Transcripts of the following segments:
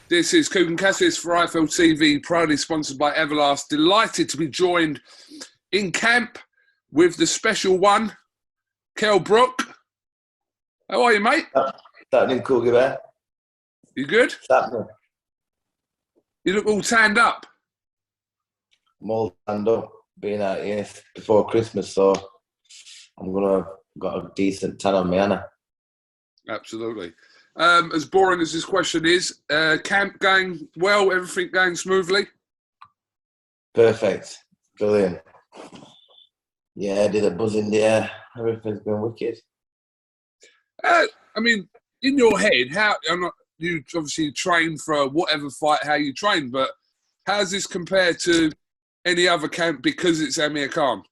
This is KUGAN CASSIUS for IFL TV, proudly sponsored by Everlast. Delighted to be joined in camp with the special one, Kell Brook. How are you, mate? Happening, KUGAN. You good? Happening. You look all tanned up. I'm all tanned up, being out here before Christmas, so I'm gonna got a decent tan on me, Anna. Absolutely. As boring as this question is, camp going well, everything going smoothly? Perfect. Brilliant. Yeah, I did a buzz in the air. Everything's been wicked. I mean, in your head, you obviously train for whatever fight, how you train, but how does this compare to any other camp because it's Amir Khan?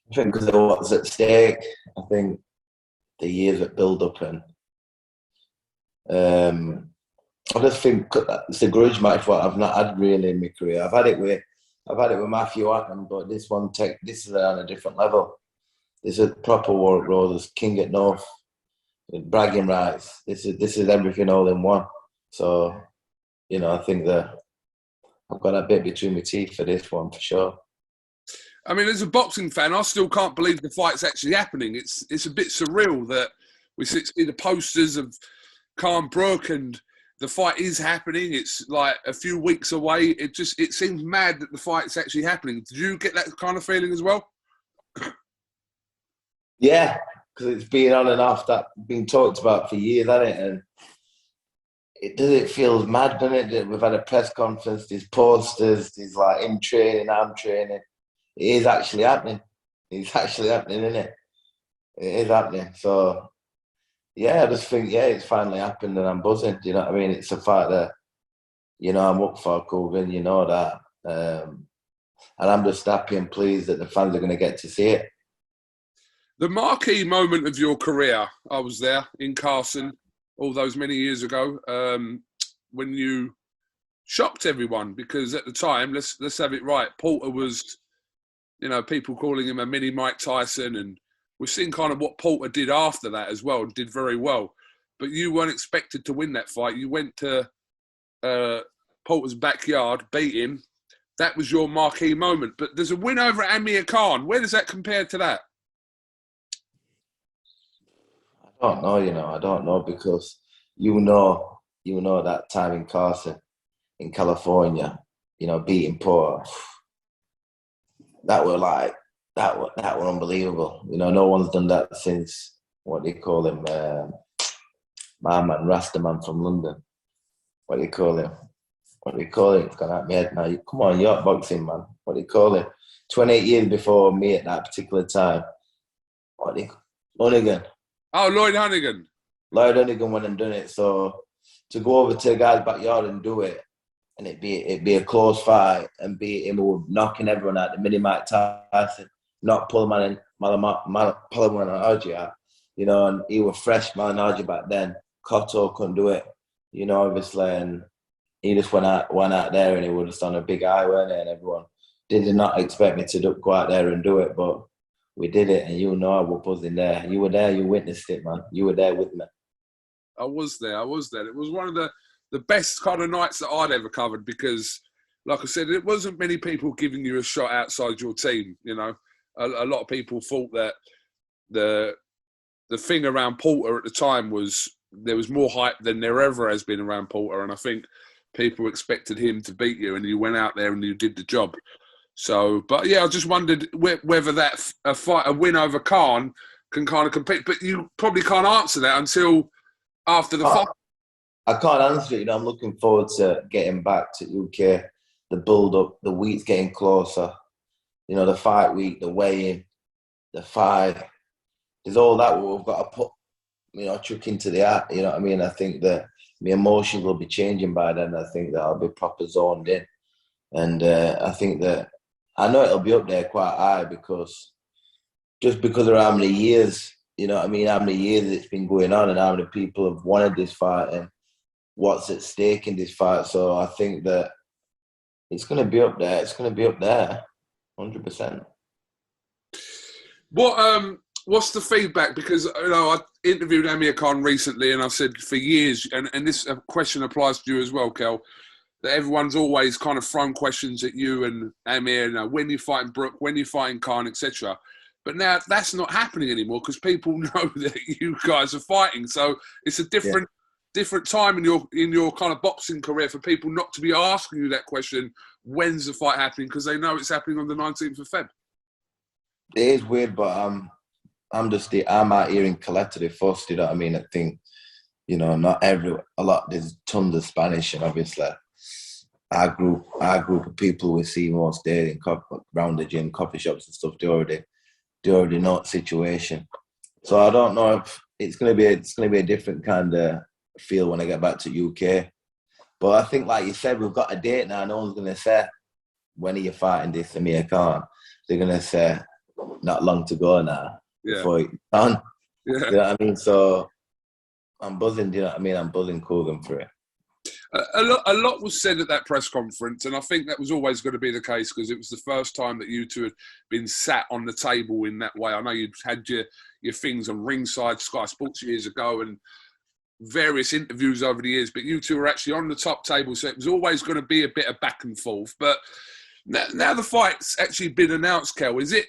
I think because of what's at stake, I think the years that build up and I just think it's a grudge match what I've not had really in my career. I've had it with Matthew Atton, but this is on a different level. This is proper Warwick Roses, King at North, bragging rights. This is everything all in one. So, you know, I think that I've got a bit between my teeth for this one for sure. I mean, as a boxing fan, I still can't believe the fight's actually happening. It's a bit surreal that we see the posters of Kell Brook and the fight is happening. It's like a few weeks away. It seems mad that the fight's actually happening. Did you get that kind of feeling as well? Yeah, because it's been on and off. That's been talked about for years, hasn't it? And it feels mad, doesn't it? We've had a press conference, there's posters, there's like him training, I'm training. It is actually happening. It's actually happening, isn't it? It is happening. So, yeah, I just think, yeah, it's finally happened and I'm buzzing. Do you know what I mean? It's a fight that, you know, I'm up for, KUGAN, you know that. And I'm just happy and pleased that the fans are going to get to see it. The marquee moment of your career, I was there in Carson all those many years ago when you shocked everyone because at the time, let's have it right, Porter was, you know, people calling him a mini Mike Tyson, and we've seen kind of what Porter did after that as well, and did very well. But you weren't expected to win that fight. You went to Porter's backyard, beat him. That was your marquee moment. But there's a win over Amir Khan. Where does that compare to that? I don't know, you know, I don't know because you know that time in Carson, in California, you know, beating Porter, that were unbelievable. You know, no one's done that since, what do you call him, my man, Rastaman from London. What do you call him? It's gone out of my head now. Come on, you're boxing, man. What do you call him? 28 years before me at that particular time. Hunnigan. Oh, Lloyd Hunnigan. Lloyd Hunnigan went and done it. So to go over to a guy's backyard and do it, and it'd be a close fight and beat him, who was knocking everyone out, the mini Mike Tyson, not Pullman and Malimanarji out, you know, and he was fresh Malimanarji back then. Cotto couldn't do it, you know, obviously, and he just went out there and he was just on a big high, weren't he? And everyone did not expect me to go out there and do it, but we did it, and you know I was buzzing there. You were there, you witnessed it, man. You were there with me. I was there. It was one of the best kind of nights that I'd ever covered because, like I said, it wasn't many people giving you a shot outside your team, you know. A lot of people thought that the thing around Porter at the time was there was more hype than there ever has been around Porter, and I think people expected him to beat you, and you went out there and you did the job. So, but yeah, I just wondered whether that a win over Khan can kind of compete, but you probably can't answer that until after the fight. I can't answer it. You know, I'm looking forward to getting back to UK. The build-up, the week's getting closer. You know, the fight week, the weigh-in, the fight. There's all that we've got to put, you know, chuck into the act. You know what I mean? I think that my emotions will be changing by then. I think that I'll be proper zoned in. And I think that I know it'll be up there quite high because of how many years, you know what I mean, how many years it's been going on and how many people have wanted this fight and what's at stake in this fight. So I think that it's going to be up there. It's going to be up there, 100%. what's the feedback? Because I interviewed Amir Khan recently, and I've said for years, and this question applies to you as well, Kell, that everyone's always kind of thrown questions at you and Amir, when you're fighting Brook, when you're fighting Khan, etc. But now that's not happening anymore because people know that you guys are fighting. So it's a different time in your kind of boxing career for people not to be asking you that question, when's the fight happening? Because they know it's happening on the 19th of Feb. It is weird, but I'm out here in Collective first, you know what I mean? I think, there's tons of Spanish, and obviously our group of people we see most days around the gym, coffee shops and stuff, they already know the situation. So I don't know if it's gonna be a different kind of feel when I get back to UK. But I think, like you said, we've got a date now. No one's gonna say, when are you fighting this Amir Khan? They're gonna say, not long to go now. Before it's done. Yeah. You know what I mean? So I'm buzzing, you know what I mean? I'm buzzing KUGAN for it. A lot was said at that press conference, and I think that was always going to be the case because it was the first time that you two had been sat on the table in that way. I know you'd had your things on ringside Sky Sports years ago and various interviews over the years, but you two were actually on the top table, so it was always going to be a bit of back and forth. But now the fight's actually been announced, Kell. Is it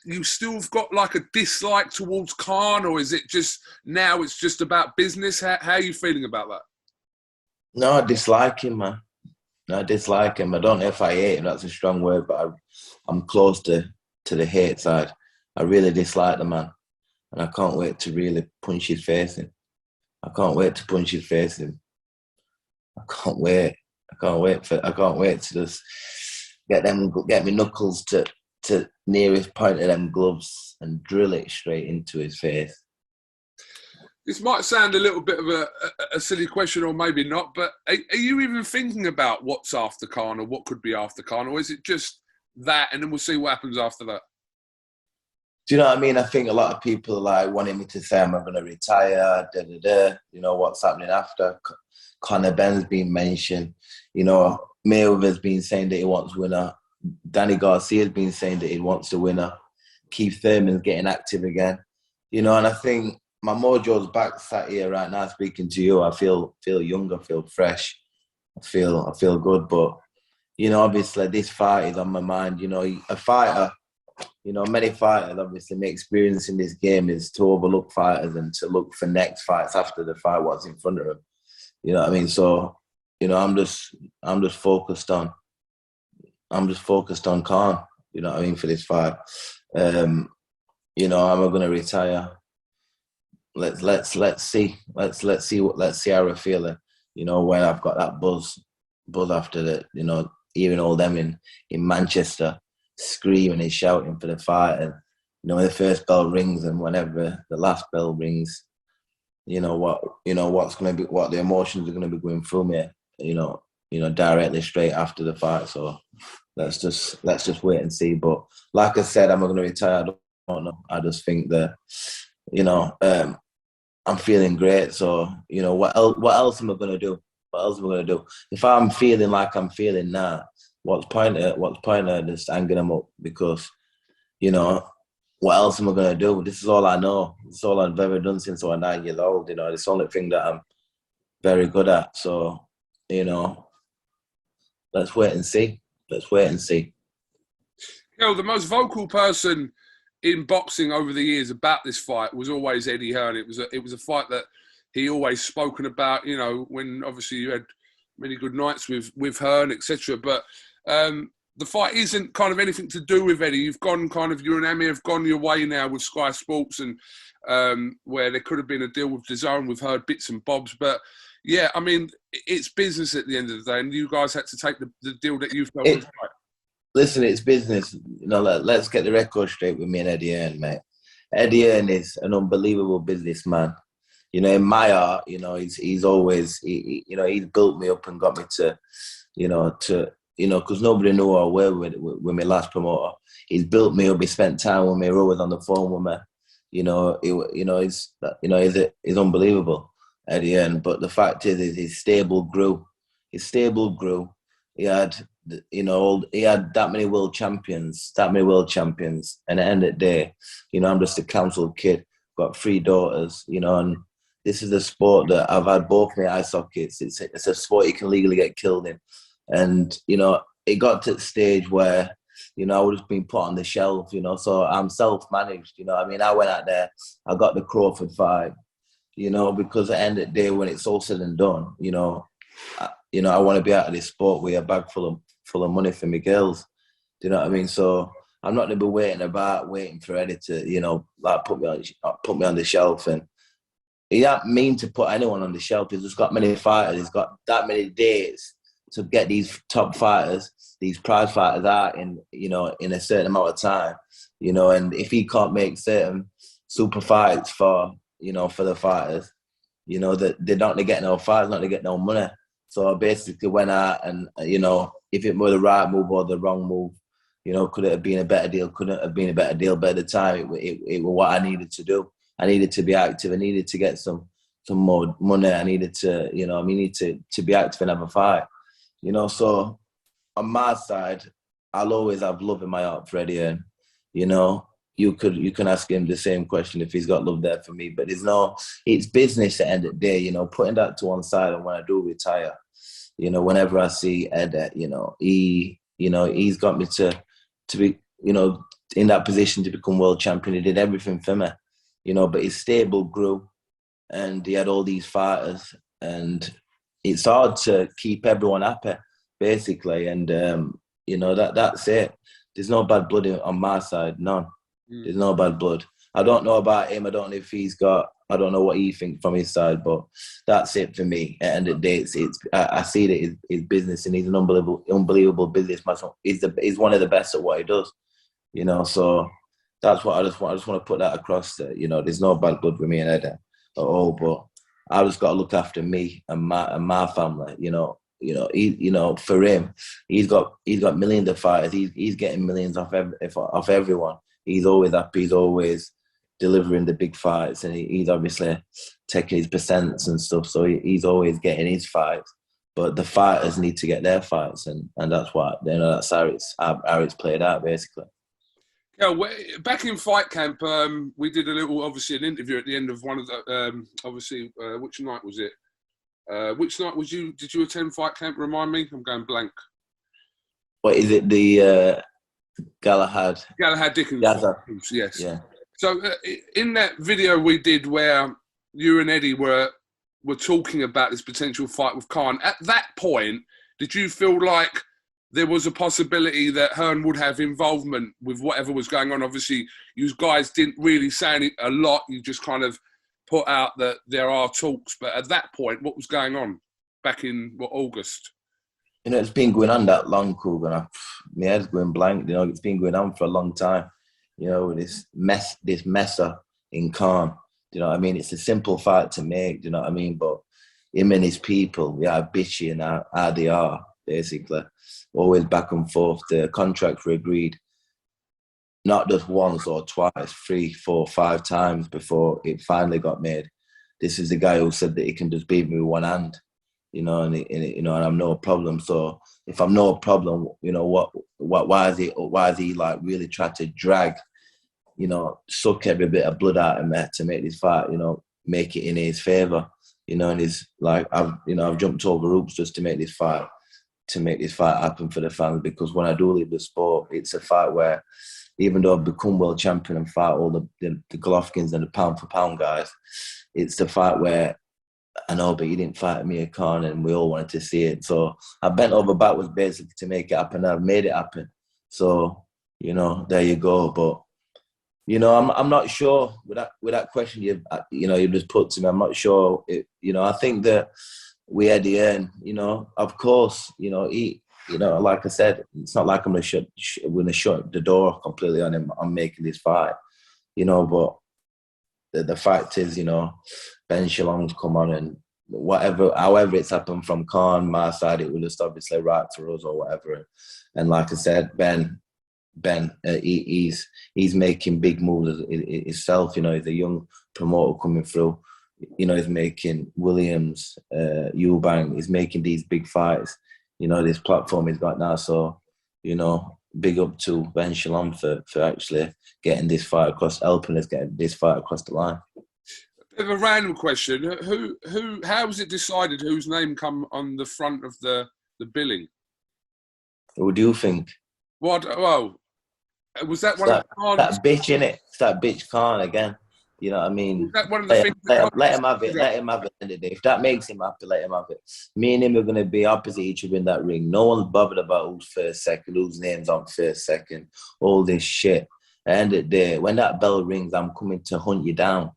you still have got like a dislike towards Khan, or is it just now it's just about business? How are you feeling about that? No, I dislike him, man. No, I dislike him. I don't know if I hate him. That's a strong word, but I'm close to the hate side. I really dislike the man, and I can't wait to really punch his face in. I can't wait to punch his face in. I can't wait to just get me knuckles to nearest point of them gloves and drill it straight into his face. This might sound a little bit of a silly question, or maybe not, but are you even thinking about what's after Khan or what could be after Khan, or is it just that and then we'll see what happens after that? Do you know what I mean? I think a lot of people are like wanting me to say I'm going to retire, what's happening after. Conor Benn's been mentioned. Mayweather's been saying that he wants a winner. Danny Garcia's been saying that he wants a winner. Keith Thurman's getting active again. And I think my mojo's back sat here right now speaking to you. I feel young, I feel fresh, I feel good. But, obviously this fight is on my mind. A fighter, many fighters, obviously, my experience in this game is to overlook fighters and to look for next fights after the fight, what's in front of them. You know what I mean? So, I'm just focused on Khan, you know what I mean, for this fight. Am I going to retire? Let's see how I feel. When I've got that buzz after that. Hearing all them in Manchester screaming and shouting for the fight, and when the first bell rings and whenever the last bell rings, what's going to be, what the emotions are going to be going through me. Directly straight after the fight. So let's just wait and see. But like I said, am I going to retire? I don't know. I just think that I'm feeling great. So what else am I going to do? What else am I going to do? If I'm feeling like I'm feeling now, what's point of just hanging them up? Because what else am I going to do? This is all I know. This is all I've ever done since I was 9 years old. It's the only thing that I'm very good at. So let's wait and see. The most vocal person in boxing over the years about this fight was always Eddie Hearn. It was a fight that he always spoken about, when obviously you had many good nights with Hearn, etc. But the fight isn't kind of anything to do with Eddie. You've gone you and Amir have gone your way now with Sky Sports, and where there could have been a deal with DAZN. We've heard bits and bobs, but yeah, I mean, it's business at the end of the day, and you guys had to take the deal that you felt was right. Listen, it's business. Let's get the record straight with me and Eddie Hearn, mate. Eddie Hearn is an unbelievable businessman. In my heart, he's always, he's built me up and got me to, because nobody knew I were with my last promoter. He's built me up. He spent time with me. Always on the phone with me. He's unbelievable, Eddie Hearn. But the fact is his stable grew. he had, he had that many world champions. And at the end of the day, I'm just a council kid, got 3 daughters, and this is a sport that I've had both my eye sockets. It's a sport you can legally get killed in. And, it got to the stage where, I would have been put on the shelf, so I'm self-managed, I went out there, I got the Crawford fight, because at the end of the day, when it's all said and done, I want to be out of this sport with a bag full of money for my girls. Do you know what I mean? So I'm not going to be waiting for Eddie to, put me on the shelf. And he don't mean to put anyone on the shelf. He's just got many fighters. He's got that many days to get these top fighters, these prize fighters out in a certain amount of time. And if he can't make certain super fights for the fighters, that they're not going to get no fights, not going to get no money. So I basically went out and, if it were the right move or the wrong move, could it have been a better deal? Couldn't have been a better deal. But at the time, it was what I needed to do. I needed to be active. I needed to get some more money. I needed to, to be active and have a fight. So on my side, I'll always have love in my heart for Eddie. And, you can ask him the same question if he's got love there for me. But it's business at the end of the day, putting that to one side. And when I do retire, whenever I see Ed, he's got me to be, in that position to become world champion. He did everything for me, but his stable grew and he had all these fighters and it's hard to keep everyone happy, basically. And, that's it. There's no bad blood on my side, none. There's no bad blood. I don't know about him. I don't know if I don't know what he thinks from his side, but that's it for me. At the end of the day, I see that his business and he's an unbelievable businessman. He's one of the best at what he does, so that's what I just want to put that across that, there's no bad blood with me and Ed at all, but I just got to look after me and my family, for him, he's got millions of fighters. He's getting millions off everyone. He's always happy. He's always delivering the big fights, and he's obviously taking his percents and stuff. So he's always getting his fights. But the fighters need to get their fights, and that's what that's how it's played out basically. Yeah, back in fight camp, we did an interview at the end of one of the which night was it? Which night did you attend fight camp? Remind me, I'm going blank. What is it? The Galahad Dickens. Yes. Yeah. So in that video we did where you and Eddie were talking about this potential fight with Khan, at that point, did you feel like there was a possibility that Hearn would have involvement with whatever was going on? Obviously, you guys didn't really say a lot. You just kind of put out that there are talks. But at that point, what was going on back in August? It's been going on that long, KUGAN. My head's going blank. It's been going on for a long time. This messer in Khan. Do you know what I mean? It's a simple fight to make. Do you know what I mean? But him and his people, we are bitchy and how they are, basically. Always back and forth. The contracts were agreed not just once or twice, 3, 4, 5 times before it finally got made. This is the guy who said that he can just beat me with one hand. And I'm no problem. So if I'm no problem, why is he like really trying to drag, suck every bit of blood out of me to make this fight, make it in his favour, and he's like, I've jumped over hoops just to make this fight happen for the fans, because when I do leave the sport, it's a fight where even though I've become world champion and fight all the Golovkins and the pound for pound guys, it's the fight where I know, but you didn't fight me at Khan, and we all wanted to see it. So I bent over backwards basically to make it happen. I've made it happen. So, there you go. But, I'm not sure with that question you just put to me. I'm not sure. I think that we had the end, of course, he, like I said, it's not like I'm going to shut the door completely on him. I'm making this fight, but the fact is, Ben Shalom's come on, and however it's happened from Khan, my side, it was just obviously right for us or whatever. And like I said, Ben, he's making big moves himself. He's a young promoter coming through. He's making Williams, Eubank. He's making these big fights. you know, this platform he's got now. So, you know, big up to Ben Shalom for actually getting this fight across, helping us get this fight across the line. Bit of a random question. How was it decided whose name come on the front of the billing? What do you think? What? Well, was that one That, of the that bitch in it. It's that bitch Khan again. You know what I mean? Was that one of the things? Let him have it. Let him have it. At the end of the day, if that makes him happy, let him have it. Me and him are gonna be opposite each other in that ring. No one's bothered about who's first, second, whose name's on first, second. All this shit. At the end of the day, when that bell rings, I'm coming to hunt you down.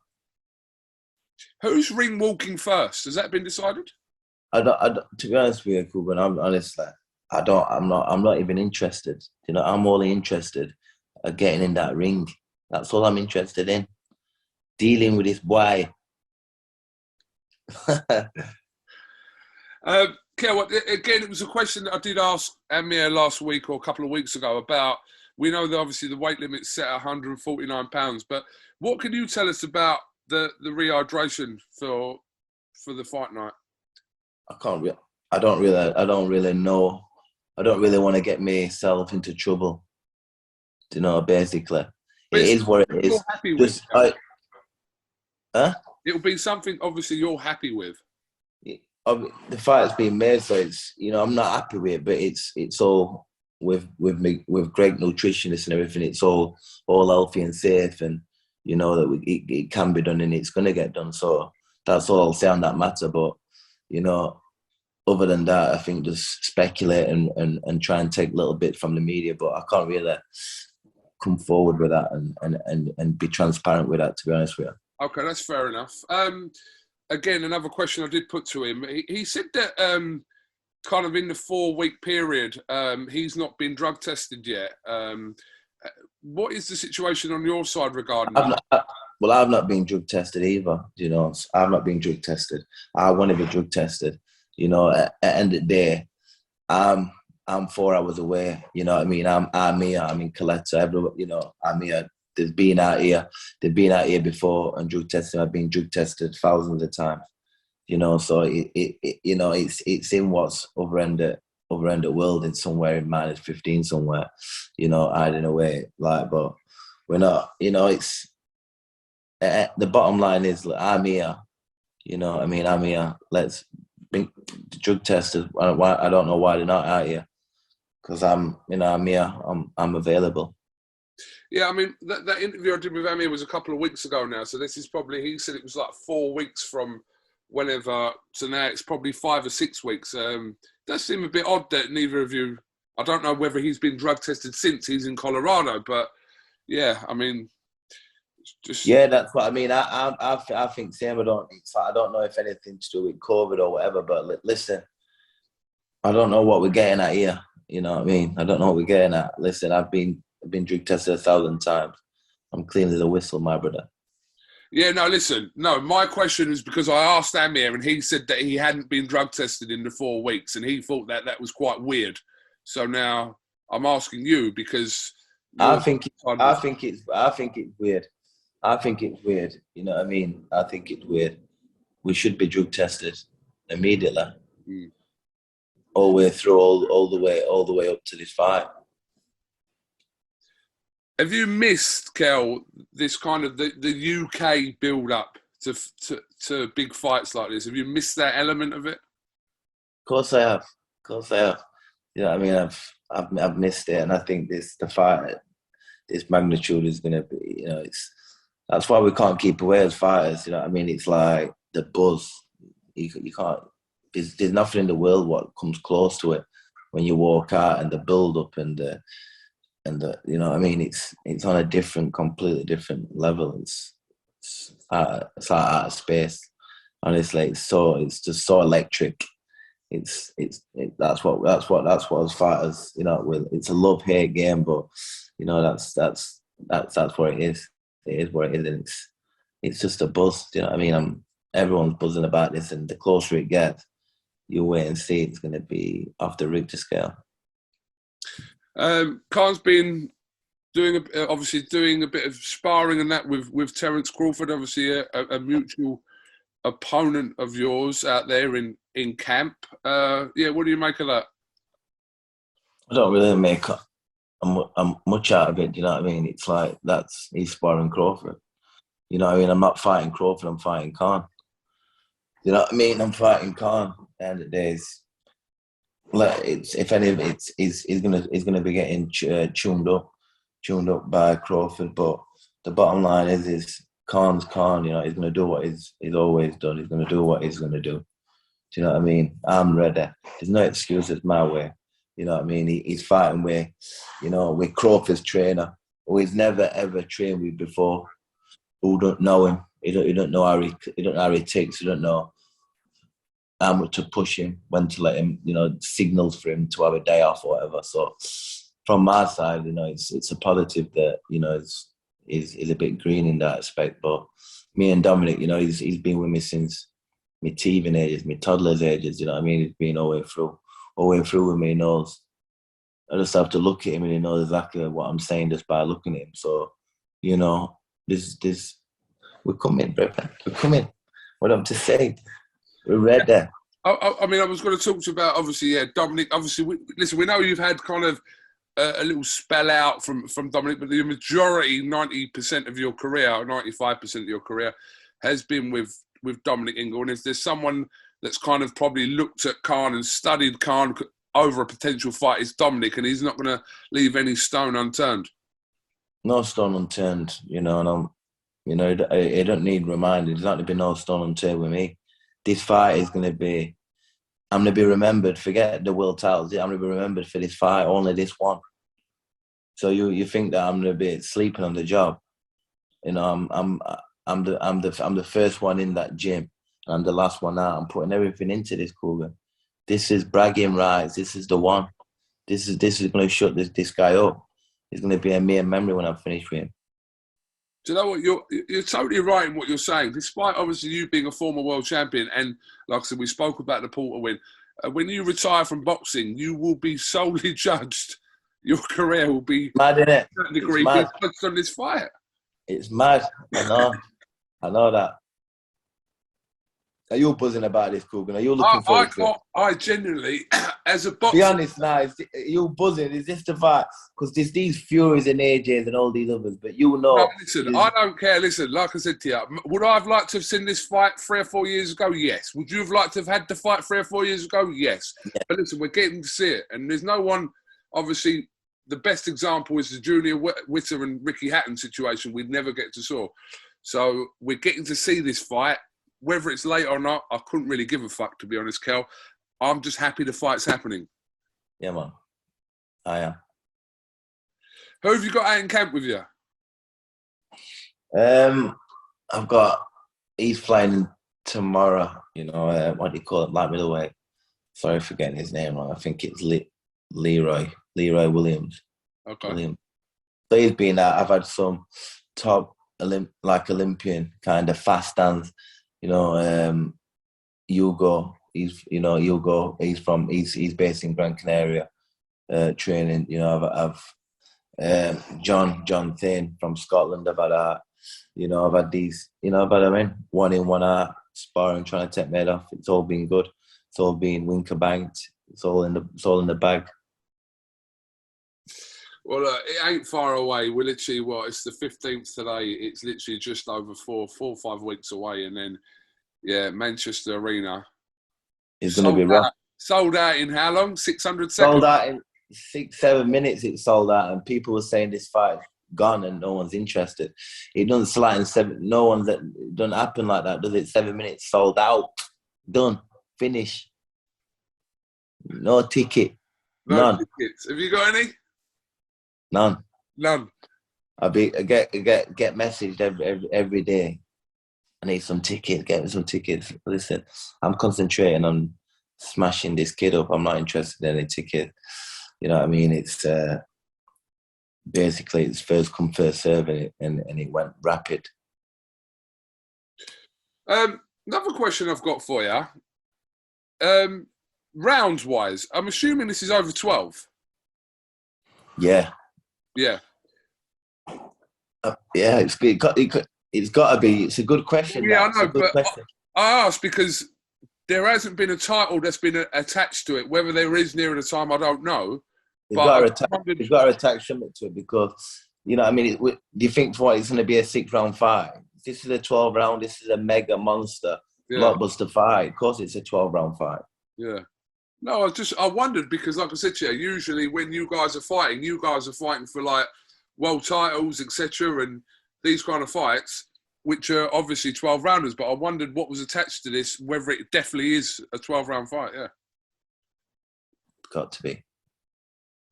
Who's ring walking first? Has that been decided? I don't to be honest with you, Kuban, I'm honestly, I'm not even interested. You know, I'm only interested at getting in that ring. That's all I'm interested in. Dealing with this boy. Kell, again, it was a question that I did ask Amir last week or a couple of weeks ago about, we know that obviously the weight limit's set at 149 pounds, but what can you tell us about the rehydration for the fight night? I don't really know. I don't really want to get myself into trouble. You know, basically. It is what it is. Happy with, It'll be something obviously you're happy with. The fight's been made, so it's, you know, I'm not happy with it, but it's all with great nutritionists and everything. It's all healthy and safe, and you know that it can be done and it's going to get done. So that's all I'll say on that matter. But you know, other than that, I think just speculate and try and take a little bit from the media, but I can't really come forward with that and be transparent with that, to be honest with you. Okay, that's fair enough. Again, another question I did put to him. He said that kind of in the 4-week period, he's not been drug tested yet. What is the situation on your side regarding that? I've not been drug tested either. You know, I've not been drug tested. I want to be drug tested. You know, at the end of the day, I'm 4 hours away. You know what I mean? I'm here. I'm in Coletta. Everyone, you know, I'm here. They've been out here before and drug testing. I've been drug tested thousands of times. You know, so it's in what's over end the world, in somewhere in -15 somewhere. You know, hiding away. But we're not. You know, it's the bottom line is, look, I'm here. You know what I mean? I'm here. Let's bring the drug testers. I don't know why they're not out here, because I'm here. I'm available. Yeah, I mean, that interview I did with Amir was a couple of weeks ago now. So this is probably, he said it was like 4 weeks from whenever. So now it's probably 5 or 6 weeks. Does seem a bit odd that neither of you, I don't know whether he's been drug tested since he's in Colorado, but yeah, I mean, just. Yeah, that's what I mean. I think same. I don't know if anything to do with COVID or whatever, but listen, I don't know what we're getting at here. You know what I mean? I don't know what we're getting at. Listen, I've been drug tested 1,000 times. I'm clean as a whistle, my brother. Yeah, no, listen. No, my question is because I asked Amir and he said that he hadn't been drug tested in the 4 weeks and he thought that was quite weird. So now I'm asking you because I think it's weird. I think it's weird. You know what I mean? I think it's weird. We should be drug tested immediately. All the way through, all the way up to this fight. Have you missed, Kell, this kind of the UK build-up to big fights like this? Have you missed that element of it? Of course I have. You know what I mean? I've missed it, and I think the fight, this magnitude is going to be. You know, that's why we can't keep away as fighters. You know what I mean? It's like the buzz. You can't. There's nothing in the world what comes close to it when you walk out, and the build-up and the you know what I mean, it's on a completely different level. It's out of space. Honestly, it's just so electric. That's what as fighters, you know, it's a love-hate game, but you know that's what it is. It is what it is, and it's just a buzz. You know what I mean? Everyone's buzzing about this, and the closer it gets, you wait and see. It's going to be off the Richter scale. Khan's been doing a bit of sparring and that with Terence Crawford, obviously a mutual opponent of yours out there in camp. Yeah, what do you make of that? I don't really make much out of it. Do you know what I mean? It's like he's sparring Crawford. You know what I mean? I'm not fighting Crawford. I'm fighting Khan. You know what I mean? I'm fighting Khan. At the end of the day, if any of he's gonna be getting tuned up by Crawford. But the bottom line is Khan's Khan. You know, he's gonna do what he's always done. He's gonna do what he's gonna do. Do you know what I mean? I'm ready. There's no excuses my way. You know what I mean? He's fighting with Crawford's trainer, who he's never ever trained with before, who don't know him. You don't know how he ticks. You don't know how much to push him, when to let him. You know, signals for him to have a day off or whatever. So from my side, you know, it's a positive that, you know, is a bit green in that aspect. But me and Dominic, you know, he's been with me since my teething ages, my toddler's ages. You know what I mean? He's been all the way through with me. He knows. I just have to look at him and he knows exactly what I'm saying just by looking at him. So, you know, this we're coming, brethren. We're coming. What I'm to say. We're ready. I mean, I was going to talk to you about, obviously, yeah, Dominic. Obviously, we know you've had kind of a little spell out from Dominic, but the majority, 90% of your career, or 95% of your career, has been with Dominic Ingle. And if there's someone that's kind of probably looked at Khan and studied Khan over a potential fight, it's Dominic, and he's not going to leave any stone unturned. No stone unturned, you know, and I don't need reminding. There's not going to be no stone unturned with me. This fight is going to be, I'm going to be remembered. Forget the world titles. I'm going to be remembered for this fight, only this one. So you think that I'm going to be sleeping on the job? You know, I'm the first one in that gym. I'm the last one out. I'm putting everything into this, KUGAN. This is bragging rights. This is the one. This is going to shut this guy up. It's going to be a mere memory when I'm finished with him. Do you know what? You're totally right in what you're saying. Despite obviously you being a former world champion, and like I said, we spoke about the Porter win. When you retire from boxing, you will be solely judged. Your career will be mad, innit? To a certain degree judged on this fight. It's mad. I know that. Are you buzzing about this, KUGAN? Are you looking forward to it? I genuinely, as a boxer... Be honest now, are you buzzing? Is this the fight? Because there's these Furies and AJs and all these others, but you know... No, listen, I don't care. Listen, like I said to you, would I have liked to have seen this fight 3 or 4 years ago? Yes. Would you have liked to have had the fight 3 or 4 years ago? Yes. Yeah. But listen, we're getting to see it. And there's no one... Obviously, the best example is the Junior Witter and Ricky Hatton situation we'd never get to saw. So we're getting to see this fight. Whether it's late or not, I couldn't really give a fuck, to be honest, Kell. I'm just happy the fight's happening. Yeah, man. I am. Who have you got out in camp with you? I've got... He's flying tomorrow, you know, what do you call it? Light middleweight. Sorry for getting his name wrong. I think it's Leroy Williams. Okay. Williams. So he's been out. I've had some top Olympian kind of fast stands. You know, Hugo. He's based in Gran Canaria, training. You know, I've John Thane from Scotland. I've had I've had these. You know, but I mean, one in, one out, sparring, trying to take me head off. It's all been good. It's all been winker banked. It's all in the bag. Well, it ain't far away. We're literally, it's the 15th today. It's literally just over 4 or 5 weeks away. And then, yeah, Manchester Arena. It's going to be rough. Sold out in how long? 600 seconds? Sold out in 6-7 minutes. It sold out. And people were saying this fight gone and no one's interested. It doesn't slide in 7. No one's... It doesn't happen like that, does it? 7 minutes, sold out. Done. Finish. No ticket. None. Tickets. Have you got any? None. I get messaged every day. I need some tickets. Get me some tickets. Listen, I'm concentrating on smashing this kid up. I'm not interested in any ticket. You know what I mean? It's basically it's first come first serve, and it went rapid. Another question I've got for you. Rounds wise, I'm assuming this is over 12. Yeah. Yeah. Yeah, it's got to be. It's a good question. Yeah, I know, but I asked because there hasn't been a title that's been attached to it. Whether there is nearer the time, I don't know. You've got to attach something to it because, you know, I mean, do you think for what it's going to be a 6-round fight? This is a 12-round. This is a mega monster blockbuster fight. Of course, it's a 12-round fight. Yeah. No, I wondered because, like I said to you, usually when you guys are fighting for like world titles, etc., and these kind of fights, which are obviously 12-rounders. But I wondered what was attached to this, whether it definitely is a 12-round fight. Yeah. Got to be.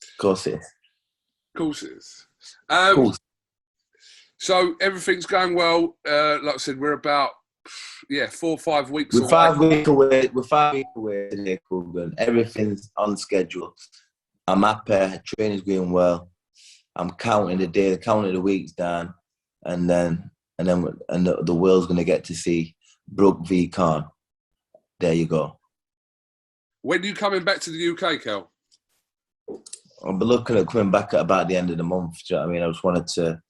Of course it is. Of course it is. So everything's going well. Like I said, we're about 4 or 5 weeks away. We're 5 weeks away. We're 5 weeks away today, KUGAN. Everything's on schedule. I'm happy. Training's going well. I'm counting the weeks down, and the world's gonna get to see Brook v Khan. There you go. When are you coming back to the UK, Kell? I'll be looking at coming back at about the end of the month. Do you know what I mean? I just wanted to,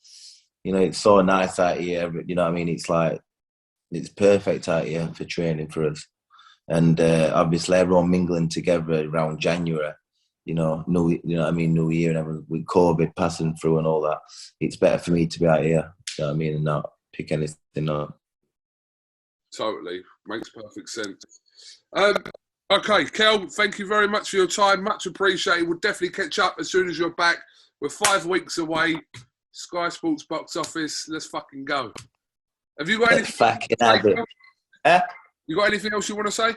you know, it's so nice out here. You know what I mean? It's like, it's perfect out here for training for us. And obviously everyone mingling together around January, you know what I mean? New Year and everything, with COVID passing through and all that. It's better for me to be out here, you know what I mean, and not pick anything up. Totally. Makes perfect sense. Okay, Kell, thank you very much for your time. Much appreciated. We'll definitely catch up as soon as you're back. We're 5 weeks away. Sky Sports box office. Let's fucking go. Have you got anything? You got anything else you want to say?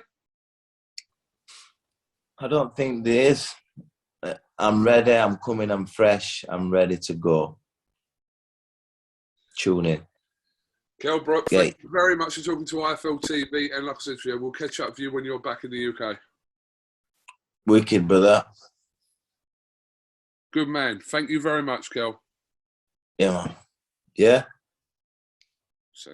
I don't think there is. I'm ready. I'm coming. I'm fresh. I'm ready to go. Tune in. Kell Brook, thank you very much for talking to IFL TV. And like I said to you, we'll catch up with you when you're back in the UK. Wicked, brother. Good man. Thank you very much, Kell. Yeah, man. Yeah? So.